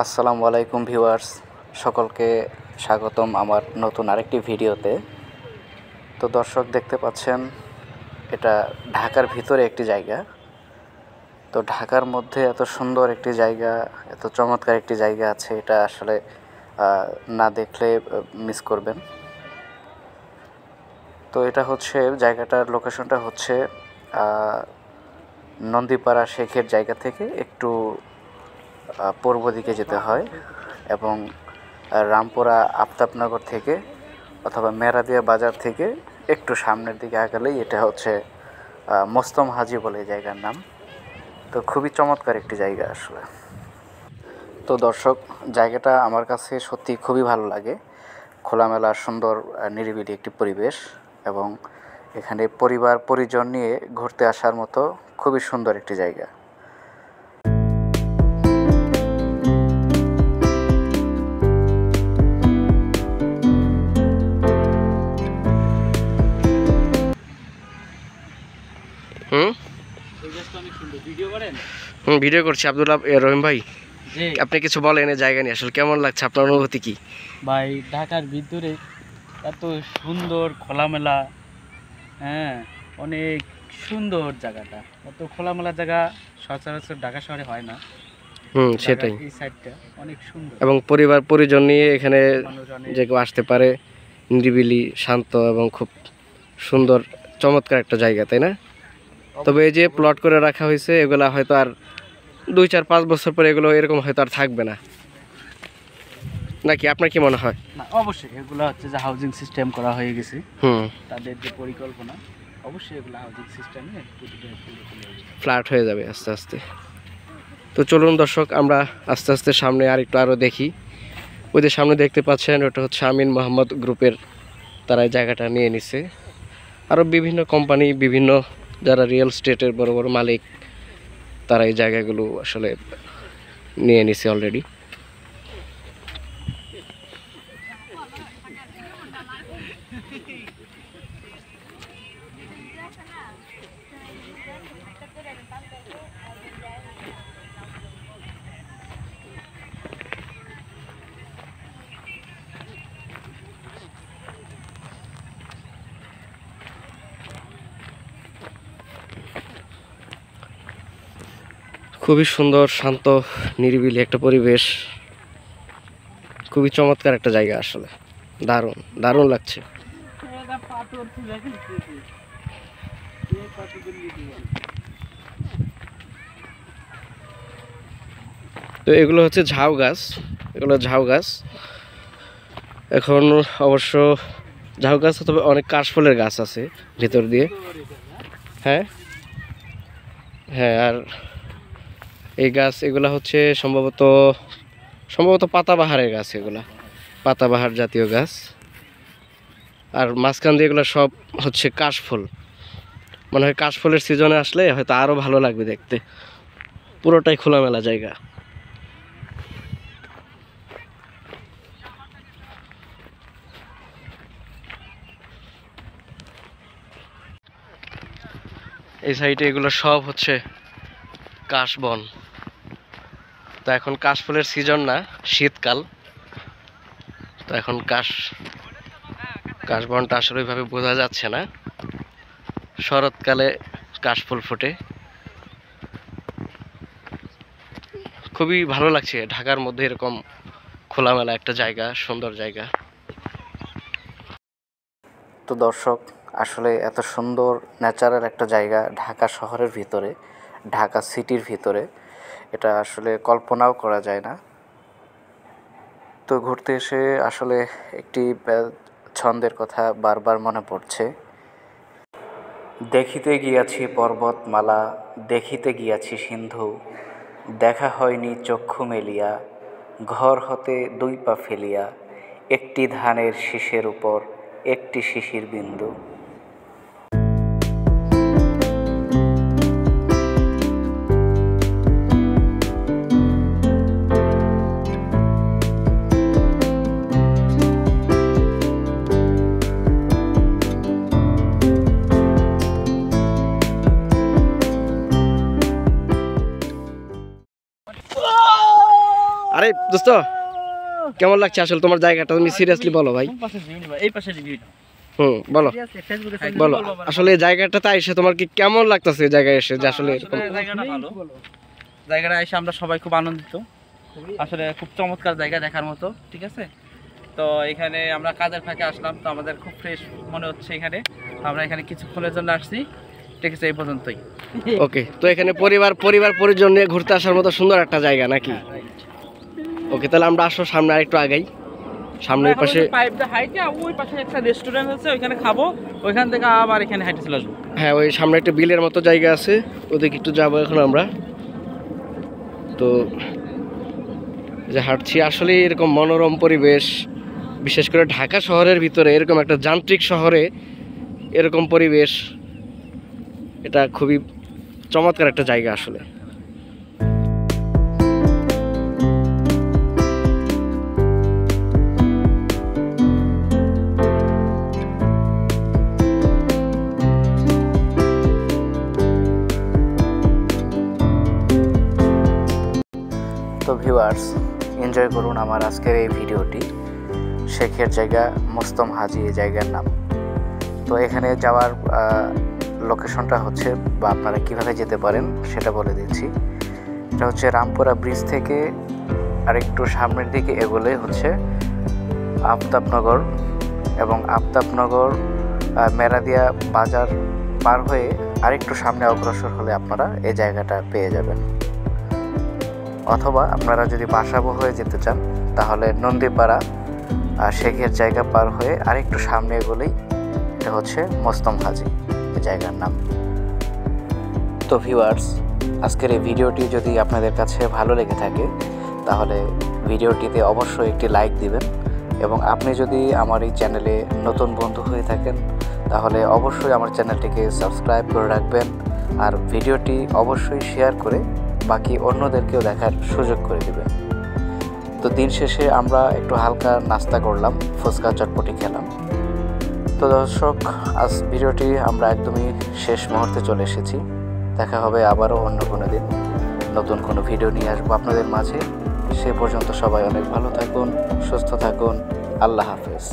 আসসালামু আলাইকুম ভিউয়ার্স, সকলকে স্বাগতম আমার নতুন আরেকটি ভিডিওতে। তো দর্শক দেখতে পাচ্ছেন এটা ঢাকার ভিতরে একটি জায়গা। তো ঢাকার মধ্যে এত সুন্দর একটি জায়গা, এত চমৎকার একটি জায়গা আছে, এটা আসলে না দেখলে মিস করবেন। তো এটা হচ্ছে জায়গাটার লোকেশনটা হচ্ছে নন্দীপাড়া শেখের জায়গা থেকে একটু পূর্ব দিকে যেতে হয় এবং রামপুরা আফতাবনগর থেকে অথবা মেরাদিয়া বাজার থেকে একটু সামনের দিকে আগালেই এটা হচ্ছে মোস্তম হাজি বলে জায়গার নাম। তো খুবই চমৎকার একটি জায়গা আসলে। তো দর্শক, জায়গাটা আমার কাছে সত্যি খুবই ভালো লাগে। খোলামেলা সুন্দর নিরিবিলি একটি পরিবেশ এবং এখানে পরিবার পরিজন নিয়ে ঘুরতে আসার মতো খুবই সুন্দর একটি জায়গা। ভিডিও করছি আব্দুল্লাহ রহিম ভাই, আপনি কিছু বলেন এই জায়গা নিয়ে আসলে কেমন লাগছে, আপনার অনুভূতি কি? ভাই, ঢাকার ভিতরে এত সুন্দর খোলামেলা, অনেক সুন্দর জায়গাটা। এত খোলামেলা জায়গা সচরাচর ঢাকা শহরে হয় না। সেটাই, এই সাইডটা অনেক সুন্দর এবং পরিবার পরিজন নিয়ে এখানে যে কেউ আসতে পারে, নিরিবিলি শান্ত এবং খুব সুন্দর চমৎকার একটা জায়গা, তাই না? তবে এই যে প্লট করে রাখা হয়েছে এগুলা হয়তো আর 2-4-5 বছর পরে এগুলো এরকম হয়তো আর থাকবে না, নাকি আপনার কি মনে হয়? না, অবশ্যই এগুলো হচ্ছে যে হাউজিং সিস্টেম করা হয়ে গেছে। তাদের যে পরিকল্পনা, অবশ্যই এগুলো হাউজিং সিস্টেমে ফ্ল্যাট হয়ে যাবে আস্তে আস্তে। তো চলুন দর্শক, আমরা আস্তে আস্তে সামনে আরও দেখি। ওই যে সামনে দেখতে পাচ্ছেন ওটা হচ্ছে আমিন মোহাম্মদ গ্রুপের, তারা এই জায়গাটা নিয়ে নিছে। আরও বিভিন্ন কোম্পানি, বিভিন্ন যারা রিয়েল এস্টেটের বড় বড় মালিক, তারা এই জায়গাগুলো আসলে নিয়ে নিছে অলরেডি। খুবই সুন্দর, শান্ত, নিরিবিলি একটা পরিবেশ, খুবই চমৎকার একটা জায়গা আসলে। দারুণ দারুণ লাগছে। তো এগুলো হচ্ছে ঝাউ গাছ, এগুলো ঝাউ গাছ। এখন অবশ্য ঝাউ গাছ, তবে অনেক কাশফুলের গাছ আছে ভিতর দিয়ে। হ্যাঁ হ্যাঁ, আর এই গাছ এগুলা হচ্ছে সম্ভবত পাতাবাহারের গাছ, এগুলা পাতাবাহার জাতীয় গাছ। আর মাঝখান দিয়ে এগুলো সব হচ্ছে কাশফুল। মনে হয় কাশফুলের সিজনে আসলে হয়তো আরও ভালো লাগবে দেখতে। পুরোটাই খোলামেলা জায়গা। এই সাইডে এগুলো সব হচ্ছে কাশবন। তো এখন কাশফুলের সিজন না, শীতকাল। তো এখন কাশবনটা আসলে ওইভাবে বোঝা যাচ্ছে না। শরৎকালে কাশফুল ফোটে। খুবই ভালো লাগছে ঢাকার মধ্যে এরকম খোলামেলা একটা জায়গা, সুন্দর জায়গা। তো দর্শক, আসলে এত সুন্দর ন্যাচারাল একটা জায়গা ঢাকা শহরের ভিতরে, ঢাকা সিটির ভিতরে, এটা আসলে কল্পনাও করা যায় না। তো ঘুরতে এসে আসলে একটি ছন্দের কথা বারবার মনে পড়ছে। দেখিতে গিয়াছি পর্বতমালা, দেখিতে গিয়াছি সিন্ধু, দেখা হয়নি চক্ষু মেলিয়া, ঘর হতে 2 পা ফেলিয়া, একটি ধানের শীষের উপর একটি শিশির বিন্দু। আরে দোস্ত কেমন লাগছে আসলে তোমার জায়গাটা, তুমি সিরিয়াসলি বলো ভাই। এই পাশে রিভিউ বলো বলো আসলে এই জায়গাটাতে এসে তোমার কি কেমন লাগতেছে? এই জায়গায় এসে যে আসলে এরকম জায়গাটা ভালো, জায়গাটা এসে আমরা সবাই খুব আনন্দিত, আসলে খুব চমৎকার জায়গা দেখার মতো। ঠিক আছে, তো এখানে আমরা কাজের ফাঁকে আসলাম, তো আমাদের খুব ফ্রেশ মনে হচ্ছে এখানে, আমরা এখানে কিছুক্ষণের জন্য আসছি। ঠিক আছে, এই পর্যন্তই। ওকে, তো এখানে পরিবার পরিজন নিয়ে ঘুরতে আসার মতো সুন্দর একটা জায়গা নাকি? ওকে, তাহলে আমরা আসো সামনে আরেকটু আগাই। সামনের পাশে পাইপ দা হাইটে ওই পাশে একটা রেস্টুরেন্ট আছে, ওইখানে খাবো, ওইখান থেকে আবার এখানে হাইটে চলে আসবো। হ্যাঁ, ওই সামনে একটা বিলের মতো জায়গা আছে, ওদিকে একটু যাবো এখন আমরা। তো যে হাঁটছি আসলে এরকম মনোরম পরিবেশ, বিশেষ করে ঢাকা শহরের ভিতরে এরকম একটা যান্ত্রিক শহরে এরকম পরিবেশ, এটা খুবই চমৎকার একটা জায়গা আসলে। তো ভিউয়ার্স, এনজয় করুন আমার আজকের এই ভিডিওটি। শেখের জায়গা মোস্তম হাজি এই জায়গার নাম। তো এখানে যাওয়ার লোকেশনটা হচ্ছে, বা আপনারা কিভাবে যেতে পারেন সেটা বলে দিচ্ছি। এটা হচ্ছে রামপুরা ব্রিজ থেকে আরেকটু সামনের দিকে এগোলে হচ্ছে আফতাবনগর, এবং আফতাবনগর মেরাদিয়া বাজার পার হয়ে আরেকটু সামনে অগ্রসর হলে আপনারা এই জায়গাটা পেয়ে যাবেন। অথবা আপনারা যদি বাসাবো হয়ে যেতে চান তাহলে নন্দীপাড়া শেখের জায়গা পার হয়ে আরেকটু সামনে এগোলেই এটা হচ্ছে মোস্তম হাজি এই জায়গার নাম। তো ভিউয়ার্স, আজকের এই ভিডিওটি যদি আপনাদের কাছে ভালো লেগে থাকে তাহলে ভিডিওটিতে অবশ্যই একটি লাইক দিবেন, এবং আপনি যদি আমার এই চ্যানেলে নতুন বন্ধু হয়ে থাকেন তাহলে অবশ্যই আমার চ্যানেলটিকে সাবস্ক্রাইব করে রাখবেন, আর ভিডিওটি অবশ্যই শেয়ার করে বাকি অন্যদেরকেও দেখার সুযোগ করে দেবেন। তো দিন শেষে আমরা একটু হালকা নাস্তা করলাম, ফুচকা চটপটি খেলাম। তো দর্শক, আজ ভিডিওটি আমরা একদমই শেষ মুহূর্তে চলে এসেছি। দেখা হবে আবারও অন্য কোনো দিন, নতুন কোনো ভিডিও নিয়ে আসবো আপনাদের মাঝে। সে পর্যন্ত সবাই অনেক ভালো থাকুন, সুস্থ থাকুন। আল্লাহ হাফেজ।